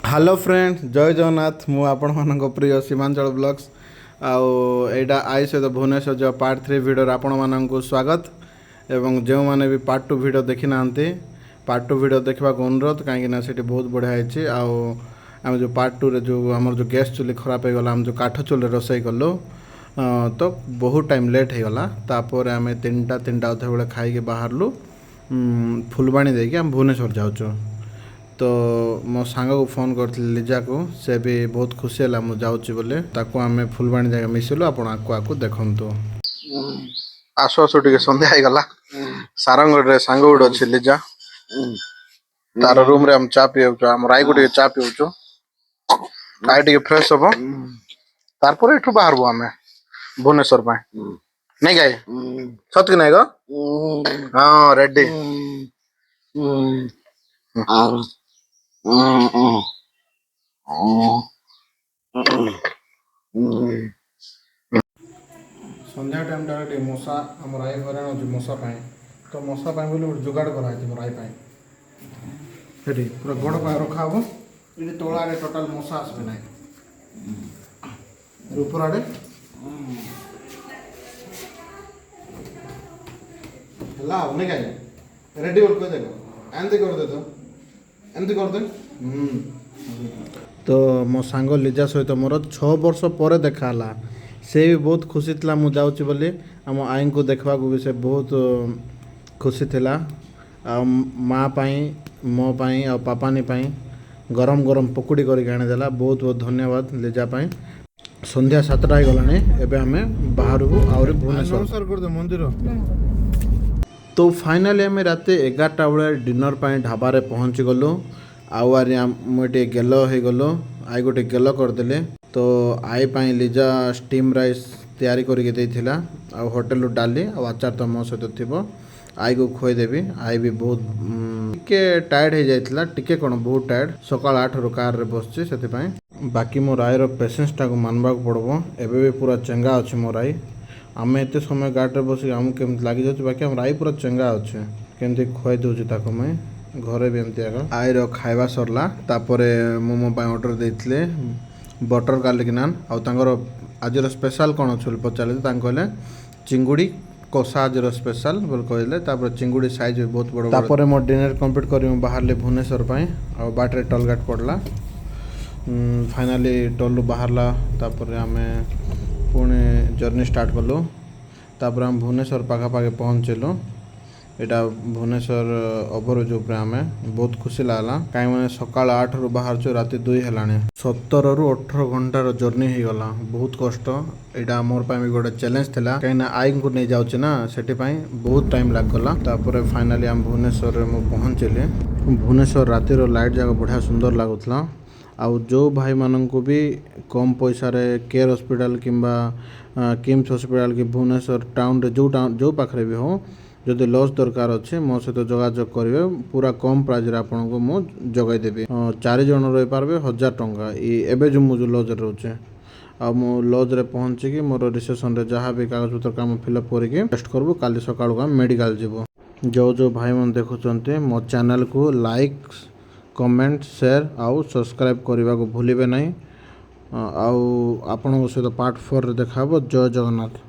Hello friends जय जगन्नाथ मु आपण मान प्रिय सीमांचल ब्लॉग्स आईटा आई सहित भुवनेश्वर जो पार्ट 3 वीडियो आपण मान स्वागत एवं जो मैंने भी पार्ट 2 वीडियो देखी ना पार्ट 2 वीडियो देखा अनुरोध कहीं बहुत बढ़िया है आम जो पार्ट 2 रे जो आम जो गैस चुली खराब हो गला आम जो काठ चुली रोसई कलु तो बहुत टाइम लेट हो गला तापर आम तीन टा अधे बेले खाई बाहरलु फुलबाणी देकी आम भुवनेश्वर जाऊँ तो मो सांग को फोन करती लिजा को से भी बहुत खुशी है मुझे जाऊँगी बोले ताको आम फुलबाणी जगह मिसिलु आपण आकु देखु आसु आसु टे सन्ध्या हो गला सारंगढ़ सांग गुड अच्छी लिजा तार रूम रे हम चा पीऊ आम राय को चा पीऊ आई टे फ्रेश हम तारपर एठू बाहर आम भुवनेश्वर नहीं गाय सत कि नहीं गो हाँ रेडी संध्या टाइम टे मशा आम राय हराण अच्छे मशा तो मशा बोले गोटे जोगाड़ कराई राय पूरा गोड़ पाए रखा हम ये तोला टोटाल मशा आसबे ना ऊपर आड़े नहीं कहीं रेडी बोल कह देख एमती कर दे तो एमती कर दे तो मो सांग लिजा सहित मोर 6 वर्ष पर देखाला से भी बहुत खुशी थी मुझे जाऊँगी बोली आम आई को देखा भी से बहुत खुशी थिला आ माँ पाई मो पाई आ पापानी पाई गरम गरम पकुड़ी करके आनीदेला बहुत बहुत धन्यवाद लिजा पाई संध्या 7टा हो गलानी एबे आमे बाहर को आउरी भुवनेश्वर नमस्कार कर दे मंदिर तो फाइनाली आम रात 11टा बेले डिनर पाई ढाबारे पहुँची गलु आउरी मुझे गेल हो गलु आई गोटे गेल करदे तो आई पाई लिजा स्टीम राइस तैयारी करके देथिला आ होटल डाली आ आचार तो मो सहित थी आई को खुएदेवी आई भी बहुत टिके टायर्ड हो जाइथिला टिके कोन बहुत टायर्ड सकाल 8 रु कार रे बसछि सेति पाई बाकी मो राय पेसेंस टा को मानबा पड़बो एबे भी पूरा चंगा अछि मो राय आम एत समय गाड़ी में बस आमको केमती लगी जाऊँ बाकी आम राई पूरा चंगा अच्छे केमती खुआई दूसरी ताको मैं घरे भी एमती आगे आईर खाଇବା सरला तापरे मो ऑर्डर देते बटर गार्लिक नान आउर आज स्पेशल कौन अच्छे पचारे कहले चिंगुड़ी कषा आज स्पेशल बोल कहले चिंगुड़ी साइज भी बहुत बड़ तापर मो डिनर कंप्लीट कर बाहर भुवनेश्वर आ बाटे टोलगेट पड़ला फाइनाली टोलू बाहरला तापर आम पुणे जर्नी स्टार्ट कलु तापर हम भुवनेश्वर पाखापाखि पहुँचलु यहाँ भुवनेश्वर ओभरब्रिज उपर आम बहुत खुशी लगला कहीं मैंने सकाल 8 रु बाहर रात 2 है 17 रु 18 घंटार जर्नी हो गला बहुत कष्ट यहाँ मोर भी गोटे चैलेंज थिला कहीं आई को नहीं जाऊँ ना से बहुत टाइम लगला तापर फाइनाली आम भुवनेश्वर पहुँचली भुवनेश्वर रातिर लाइट जाक बढ़िया सुंदर लगुला आउ जो भाई मानक भी कम पैसा रे केयर हॉस्पिटल किंबा किम्स हॉस्पिटल कि भुवनेश्वर टाउन रे जो पाखरे भी हो जदि लॉज दरकार अच्छे मो सहित जोगाजोग करेंगे पूरा कम प्राइस रे आपन को मो जगै देबी 4 जन रही पारबे 1000 टंका एबे जो मु लॉज रे रोचे आ मो लॉज रे पहुंची कि मोर रिसेप्शन रे जहाँ भी कागज पत्र काम फिलअप करके टेस्ट करबो काली सकाळ को मेडिकल जीवो जो भाई मन देखुचंते मो चैनल को लाइक कमेंट शेयर आउ सब्सक्राइब करने को भूलिबे नहीं आउ आपन सहित पार्ट 4 रे देखाबो जय जगन्नाथ।